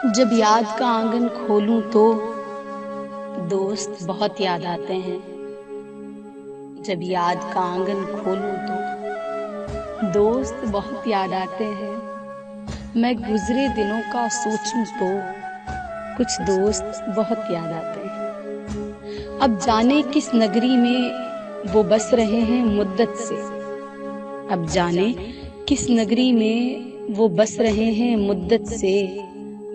जब याद का आंगन खोलूं तो दोस्त बहुत याद आते हैं। जब याद का आंगन खोलूं तो दोस्त बहुत याद आते हैं। मैं गुजरे दिनों का सोचूं तो कुछ दोस्त बहुत याद आते हैं। अब जाने किस नगरी में वो बस रहे हैं मुद्दत से। अब जाने किस नगरी में वो बस रहे हैं मुद्दत से।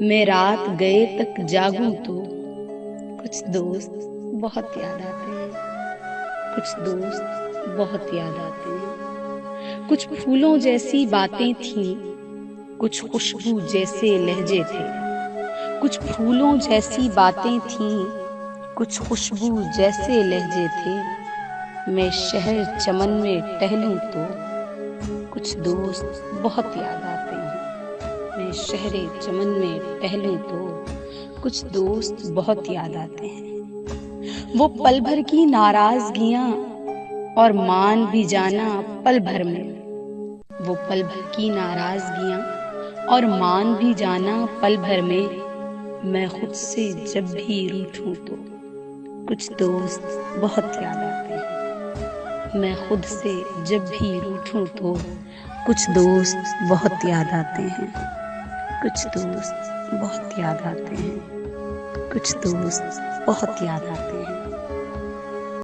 मैं रात गए तक जागूं तो कुछ दोस्त बहुत याद आते हैं। कुछ दोस्त बहुत याद आते हैं। कुछ फूलों जैसी बातें थीं, कुछ खुशबू जैसे लहजे थे। कुछ फूलों जैसी बातें थीं, कुछ खुशबू जैसे लहजे थे। मैं शहर चमन में टहलूं तो कुछ दोस्त बहुत याद आते हैं। मैं शहरे चमन में टहलूं तो कुछ दोस्त बहुत याद आते हैं। वो पल भर की नाराजगियां और मान भी जाना पल भर में। वो पल भर की नाराजगियां और मान भी जाना पल भर में। मैं खुद से जब भी रूठूं तो कुछ दोस्त बहुत याद आते हैं। मैं खुद से जब भी रूठूं तो कुछ दोस्त बहुत याद आते हैं। कुछ दोस्त बहुत याद आते हैं। कुछ दोस्त बहुत याद आते हैं।